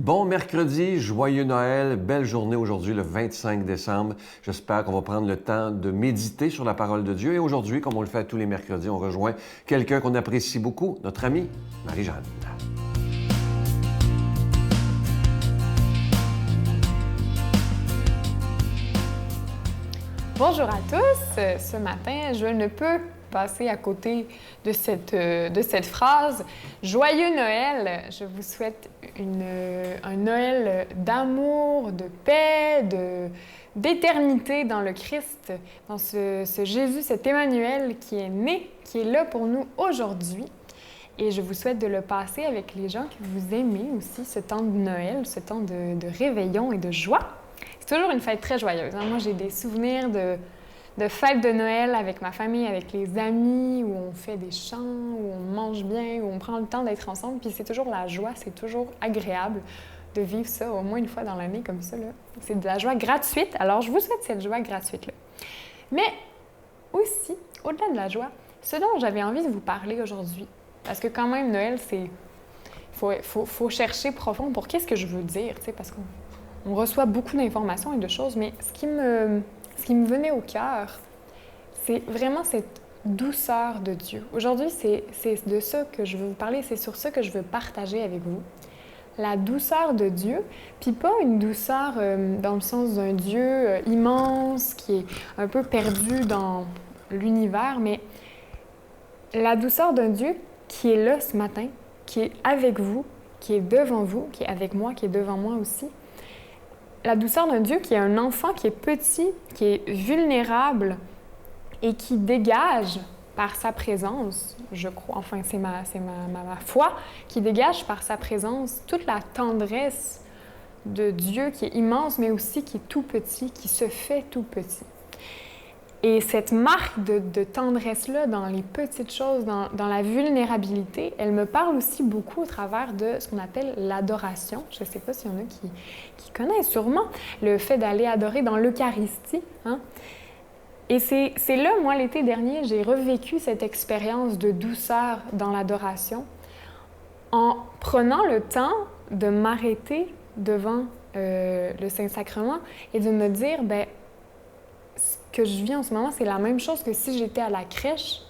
Bon mercredi, joyeux Noël, belle journée aujourd'hui, le 25 décembre. J'espère qu'on va prendre le temps de méditer sur la parole de Dieu. Et aujourd'hui, comme on le fait tous les mercredis, on rejoint quelqu'un qu'on apprécie beaucoup, notre amie Marie-Jeanne. Bonjour à tous. Ce matin, je ne peux passer à côté de cette phrase. Joyeux Noël! Je vous souhaite un Noël d'amour, de paix, d'éternité dans le Christ, dans ce Jésus, cet Emmanuel qui est né, qui est là pour nous aujourd'hui. Et je vous souhaite de le passer avec les gens que vous aimez aussi, ce temps de Noël, ce temps de réveillon et de joie. C'est toujours une fête très joyeuse. Moi, j'ai des souvenirs de fêtes de Noël avec ma famille, avec les amis, où on fait des chants, où on mange bien, où on prend le temps d'être ensemble. Puis c'est toujours la joie, c'est toujours agréable de vivre ça au moins une fois dans l'année comme ça. C'est de la joie gratuite. Alors, je vous souhaite cette joie gratuite-là. Mais aussi, au-delà de la joie, ce dont j'avais envie de vous parler aujourd'hui, parce que quand même, Noël, c'est... faut chercher profond pour qu'est-ce que je veux dire, parce qu'on reçoit beaucoup d'informations et de choses, mais ce qui me venait au cœur, c'est vraiment cette douceur de Dieu. Aujourd'hui, c'est de ça que je veux vous parler, c'est sur ça que je veux partager avec vous. La douceur de Dieu, puis pas une douceur dans le sens d'un Dieu immense qui est un peu perdu dans l'univers, mais la douceur d'un Dieu qui est là ce matin, qui est avec vous, qui est devant vous, qui est avec moi, qui est devant moi aussi. La douceur d'un Dieu qui est un enfant qui est petit, qui est vulnérable et qui dégage par sa présence, je crois, enfin c'est ma foi, qui dégage par sa présence toute la tendresse de Dieu qui est immense, mais aussi qui est tout petit, qui se fait tout petit. Et cette marque de tendresse-là dans les petites choses, dans la vulnérabilité, elle me parle aussi beaucoup au travers de ce qu'on appelle l'adoration. Je ne sais pas s'il y en a qui connaissent sûrement le fait d'aller adorer dans l'Eucharistie. Et c'est là, moi, l'été dernier, j'ai revécu cette expérience de douceur dans l'adoration en prenant le temps de m'arrêter devant le Saint-Sacrement et de me dire, ce que je vis en ce moment, c'est la même chose que si j'étais à la crèche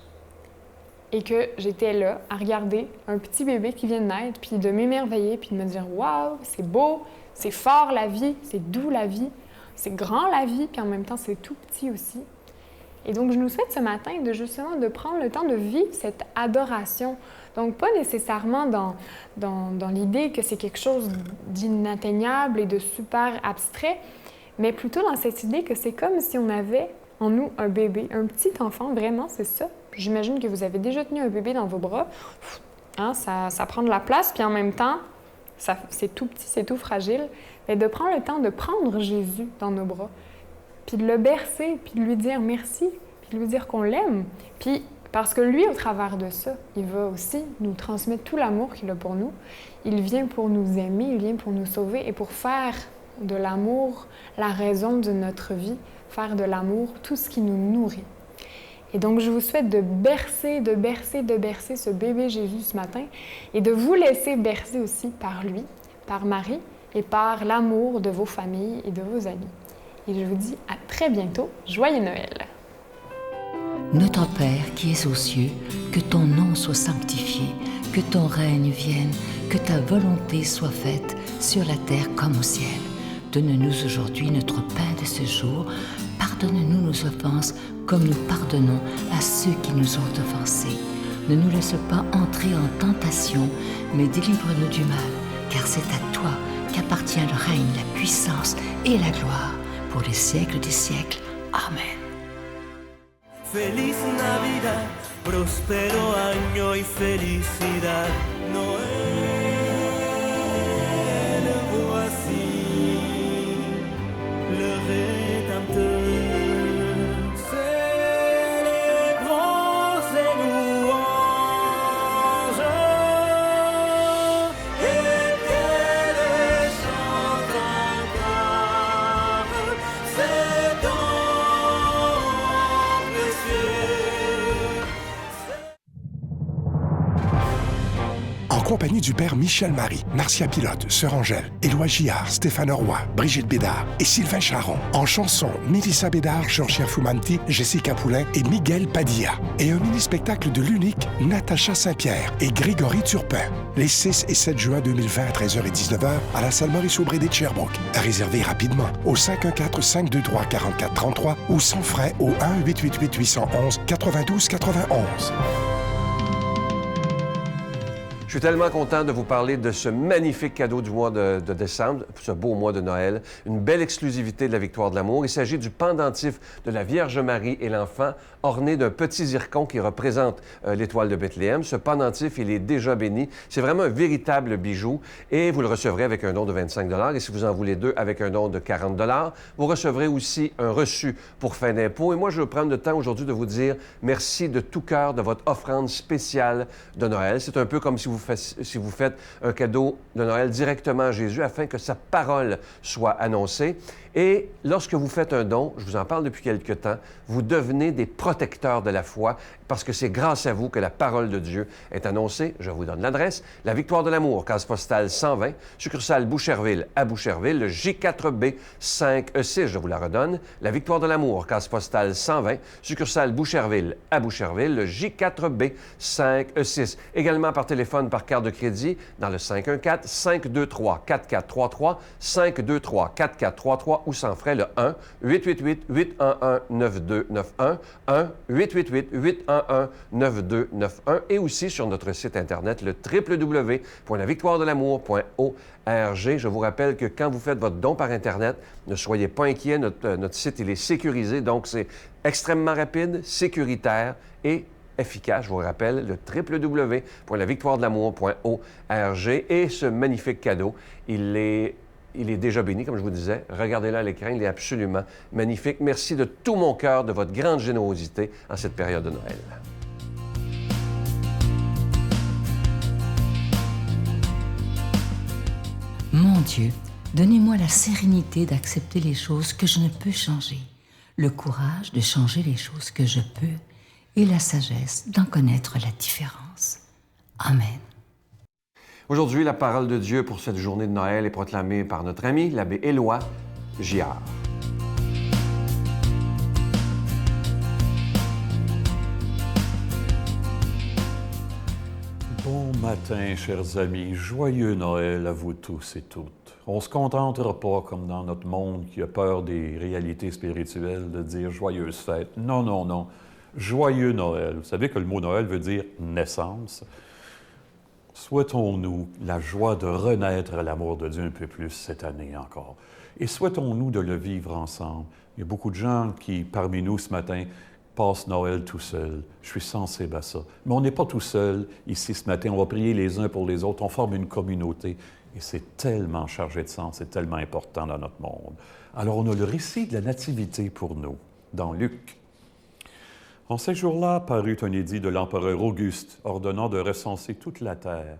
et que j'étais là à regarder un petit bébé qui vient de naître, puis de m'émerveiller, puis de me dire « Waouh, c'est beau, c'est fort la vie, c'est doux la vie, c'est grand la vie, puis en même temps, c'est tout petit aussi. » Et donc, je nous souhaite ce matin de prendre le temps de vivre cette adoration. Donc, pas nécessairement dans l'idée que c'est quelque chose d'inatteignable et de super abstrait, mais plutôt dans cette idée que c'est comme si on avait en nous un bébé, un petit enfant, vraiment, c'est ça. J'imagine que vous avez déjà tenu un bébé dans vos bras. Ça prend de la place, puis en même temps, c'est tout petit, c'est tout fragile. Mais de prendre le temps de prendre Jésus dans nos bras, puis de le bercer, puis de lui dire merci, puis de lui dire qu'on l'aime. Puis parce que lui, au travers de ça, il va aussi nous transmettre tout l'amour qu'il a pour nous. Il vient pour nous aimer, il vient pour nous sauver et pour faire de l'amour la raison de notre vie, faire de l'amour tout ce qui nous nourrit. Et donc, je vous souhaite de bercer ce bébé Jésus ce matin et de vous laisser bercer aussi par lui, par Marie et par l'amour de vos familles et de vos amis. Et je vous dis à très bientôt. Joyeux Noël! Notre Père qui es aux cieux, que ton nom soit sanctifié, que ton règne vienne, que ta volonté soit faite sur la terre comme au ciel. Donne-nous aujourd'hui notre pain de ce jour. Pardonne-nous nos offenses comme nous pardonnons à ceux qui nous ont offensés. Ne nous laisse pas entrer en tentation, mais délivre-nous du mal, car c'est à toi qu'appartient le règne, la puissance et la gloire pour les siècles des siècles. Amen. Feliz Navidad, prospero año y felicidad. Noel, voici le Rédempteur. Célébrons ses louanges et qu'elle chante encore ses dons précieux. compagnie du père Michel Marie, Marcia Pilote, Sœur Angèle, Éloi Gillard, Stéphane Roy, Brigitte Bédard et Sylvain Charon. En chanson, Mélissa Bédard, Georgia Fumanti, Jessica Poulain et Miguel Padilla. Et un mini-spectacle de l'unique Natacha Saint-Pierre et Grégory Turpin. Les 6 et 7 juin 2020 à 13h et 19h à la salle Maurice-Aubry de Sherbrooke. À réserver rapidement au 514-523-4433 ou sans frais au 1-888-811-92-91. Je suis tellement content de vous parler de ce magnifique cadeau du mois de décembre, ce beau mois de Noël, une belle exclusivité de la Victoire de l'amour. Il s'agit du pendentif de la Vierge Marie et l'enfant, orné d'un petit zircon qui représente l'étoile de Bethléem. Ce pendentif, il est déjà béni. C'est vraiment un véritable bijou et vous le recevrez avec un don de 25 $ et si vous en voulez deux, avec un don de 40 $. Vous recevrez aussi un reçu pour fin d'impôt. Et moi, je veux prendre le temps aujourd'hui de vous dire merci de tout cœur de votre offrande spéciale de Noël. C'est un peu comme si vous faites un cadeau de Noël directement à Jésus afin que sa parole soit annoncée. Et lorsque vous faites un don, je vous en parle depuis quelque temps, vous devenez des protecteurs de la foi parce que c'est grâce à vous que la parole de Dieu est annoncée. Je vous donne l'adresse. La Victoire de l'amour, case postale 120, succursale Boucherville à Boucherville, le J4B 5E6, je vous la redonne. La Victoire de l'amour, case postale 120, succursale Boucherville à Boucherville, le J4B 5E6. Également par téléphone, par carte de crédit, dans le 514-523-4433, 523-4433 ou sans frais, le 1-888-811-9291, 1-888-811-9291 et aussi sur notre site Internet, le www.lavictoiredelamour.org. Je vous rappelle que quand vous faites votre don par Internet, ne soyez pas inquiets, notre site il est sécurisé, donc c'est extrêmement rapide, sécuritaire et efficace. Je vous rappelle, le www.lavictoiredelamour.org. Et ce magnifique cadeau, il est déjà béni, comme je vous disais. Regardez-le à l'écran, il est absolument magnifique. Merci de tout mon cœur de votre grande générosité en cette période de Noël. Mon Dieu, donnez-moi la sérénité d'accepter les choses que je ne peux changer, le courage de changer les choses que je peux et la sagesse d'en connaître la différence. Amen. Aujourd'hui, la parole de Dieu pour cette journée de Noël est proclamée par notre ami, l'abbé Éloi Gillard. Bon matin, chers amis. Joyeux Noël à vous tous et toutes. On ne se contentera pas, comme dans notre monde qui a peur des réalités spirituelles, de dire « joyeuse fête ». Non, non, non. Joyeux Noël. Vous savez que le mot Noël veut dire « naissance ». Souhaitons-nous la joie de renaître à l'amour de Dieu un peu plus cette année encore. Et souhaitons-nous de le vivre ensemble. Il y a beaucoup de gens qui, parmi nous ce matin, passent Noël tout seul. Je suis sensible à ça. Mais on n'est pas tout seul ici ce matin. On va prier les uns pour les autres. On forme une communauté. Et c'est tellement chargé de sens, c'est tellement important dans notre monde. Alors, on a le récit de la Nativité pour nous, dans Luc. En ces jours-là, parut un édit de l'empereur Auguste, ordonnant de recenser toute la terre.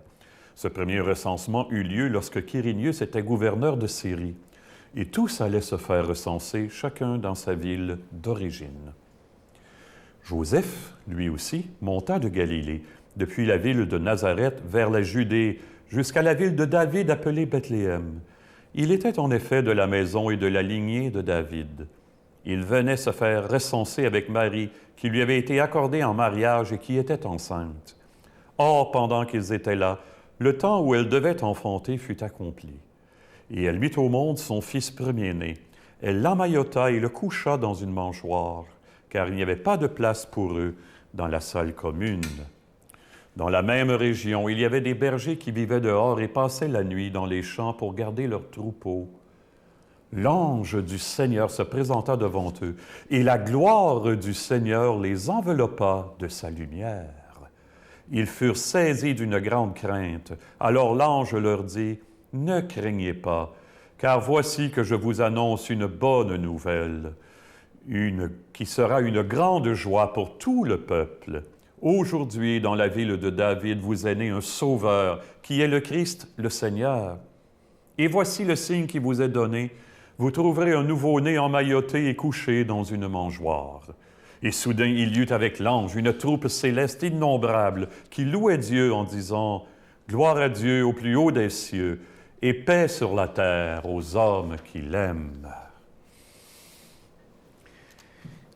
Ce premier recensement eut lieu lorsque Quirinius était gouverneur de Syrie, et tous allaient se faire recenser, chacun dans sa ville d'origine. Joseph, lui aussi, monta de Galilée, depuis la ville de Nazareth vers la Judée, jusqu'à la ville de David appelée Bethléem. Il était en effet de la maison et de la lignée de David. Il venait se faire recenser avec Marie, qui lui avait été accordée en mariage et qui était enceinte. Or, pendant qu'ils étaient là, le temps où elle devait enfanter fut accompli. Et elle mit au monde son fils premier-né. Elle l'emmaillota et le coucha dans une mangeoire, car il n'y avait pas de place pour eux dans la salle commune. Dans la même région, il y avait des bergers qui vivaient dehors et passaient la nuit dans les champs pour garder leurs troupeaux. L'ange du Seigneur se présenta devant eux, et la gloire du Seigneur les enveloppa de sa lumière. Ils furent saisis d'une grande crainte. Alors l'ange leur dit, « Ne craignez pas, car voici que je vous annonce une bonne nouvelle, qui sera une grande joie pour tout le peuple. Aujourd'hui, dans la ville de David, vous est né un Sauveur, qui est le Christ, le Seigneur. Et voici le signe qui vous est donné. Vous trouverez un nouveau-né emmailloté et couché dans une mangeoire. » Et soudain, il y eut avec l'ange une troupe céleste innombrable qui louait Dieu en disant « Gloire à Dieu au plus haut des cieux et paix sur la terre aux hommes qui l'aiment.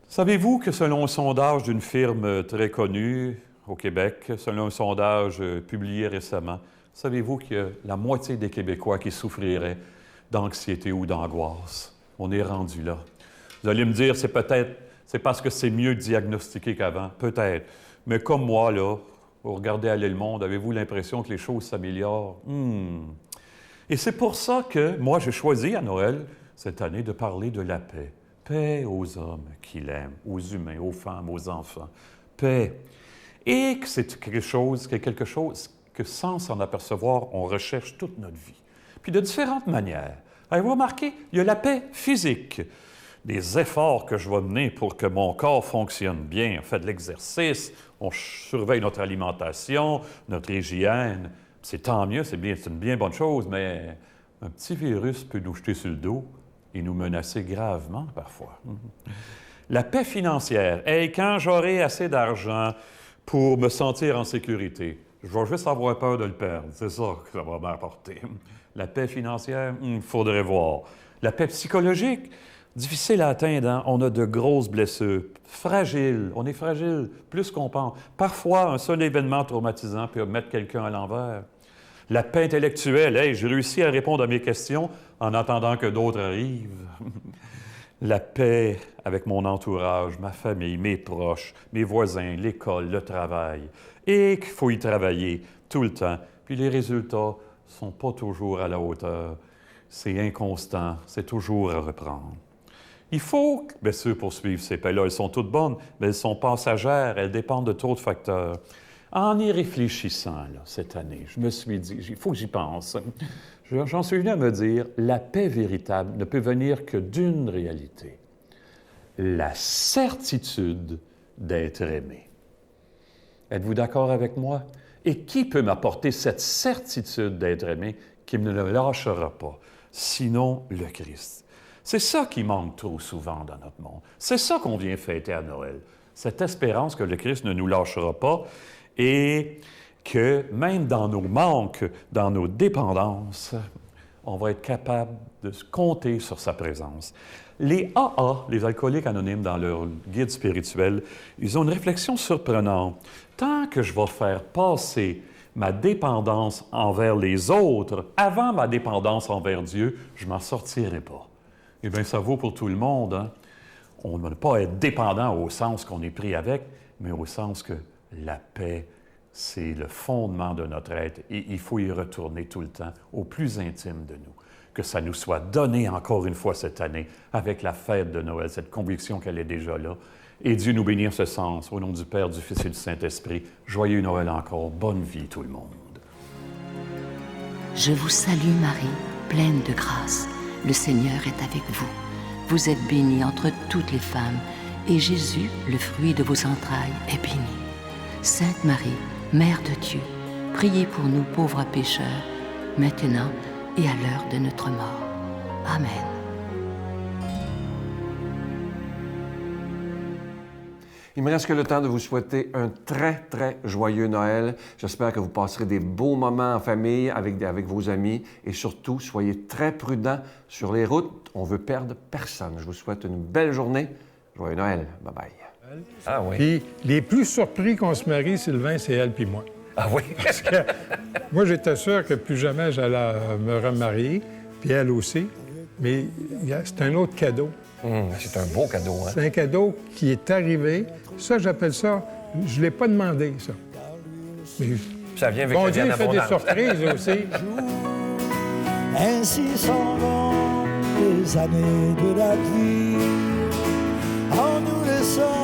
Savez-vous que selon un sondage d'une firme très connue au Québec, selon un sondage publié récemment, savez-vous qu'il y a la moitié des Québécois qui souffriraient d'anxiété ou d'angoisse? On est rendu là. Vous allez me dire, c'est parce que c'est mieux diagnostiqué qu'avant. Peut-être. Mais comme moi, là, vous regardez aller le monde, avez-vous l'impression que les choses s'améliorent? Et c'est pour ça que moi, j'ai choisi à Noël, cette année, de parler de la paix. Paix aux hommes qui l'aiment, aux humains, aux femmes, aux enfants. Paix. Et que c'est quelque chose que sans s'en apercevoir, on recherche toute notre vie. Puis de différentes manières. Avez-vous remarqué? Il y a la paix physique. Des efforts que je vais mener pour que mon corps fonctionne bien. On fait de l'exercice, on surveille notre alimentation, notre hygiène. C'est tant mieux, c'est une bien bonne chose, mais un petit virus peut nous jeter sur le dos et nous menacer gravement parfois. La paix financière. Hey, quand j'aurai assez d'argent pour me sentir en sécurité, je vais juste avoir peur de le perdre. C'est ça que ça va m'apporter. La paix financière, il faudrait voir. La paix psychologique, difficile à atteindre. Hein? On a de grosses blessures. Fragile. On est fragile, plus qu'on pense. Parfois, un seul événement traumatisant peut mettre quelqu'un à l'envers. La paix intellectuelle. Hey, j'ai réussi à répondre à mes questions en attendant que d'autres arrivent. La paix avec mon entourage, ma famille, mes proches, mes voisins, l'école, le travail. Et qu'il faut y travailler tout le temps. Puis les résultats ne sont pas toujours à la hauteur. C'est inconstant, c'est toujours à reprendre. Il faut, bien sûr, poursuivre ces paix-là. Elles sont toutes bonnes, mais elles sont passagères, elles dépendent de trop de facteurs. En y réfléchissant, là, cette année, je me suis dit, il faut que j'y pense. J'en suis venu à me dire, la paix véritable ne peut venir que d'une réalité. La certitude d'être aimé. Êtes-vous d'accord avec moi? Et qui peut m'apporter cette certitude d'être aimé qui ne me lâchera pas? Sinon, le Christ. C'est ça qui manque trop souvent dans notre monde. C'est ça qu'on vient fêter à Noël. Cette espérance que le Christ ne nous lâchera pas et que même dans nos manques, dans nos dépendances, on va être capable de compter sur sa présence. Les AA, les alcooliques anonymes, dans leur guide spirituel, ils ont une réflexion surprenante. Tant que je vais faire passer ma dépendance envers les autres avant ma dépendance envers Dieu, je ne m'en sortirai pas. Eh bien, ça vaut pour tout le monde. Hein? On ne doit pas être dépendant au sens qu'on est pris avec, mais au sens que la paix, c'est le fondement de notre être et il faut y retourner tout le temps, au plus intime de nous. Que ça nous soit donné encore une fois cette année avec la fête de Noël, cette conviction qu'elle est déjà là. Et Dieu nous bénisse ce sens. Au nom du Père, du Fils et du Saint-Esprit, joyeux Noël encore. Bonne vie tout le monde. Je vous salue Marie, pleine de grâce. Le Seigneur est avec vous. Vous êtes bénie entre toutes les femmes, et Jésus, le fruit de vos entrailles, est béni. Sainte Marie, Mère de Dieu, priez pour nous pauvres pécheurs, maintenant et à l'heure de notre mort. Amen. Il me reste que le temps de vous souhaiter un très, très joyeux Noël. J'espère que vous passerez des beaux moments en famille avec vos amis et surtout, soyez très prudents sur les routes. On veut perdre personne. Je vous souhaite une belle journée. Joyeux Noël. Bye-bye. Ah oui. Puis les plus surpris qu'on se marie, Sylvain, c'est elle puis moi. Ah oui? Parce que moi, j'étais sûr que plus jamais j'allais me remarier, puis elle aussi. Mais c'est un autre cadeau. C'est un beau cadeau, hein? C'est un cadeau qui est arrivé. Ça, j'appelle ça... Je ne l'ai pas demandé, ça. Mais Ça vient avec bon la Dieu, vie il en fait des abondance. surprises aussi. Ainsi s'en vont les années de la vie en nous laissant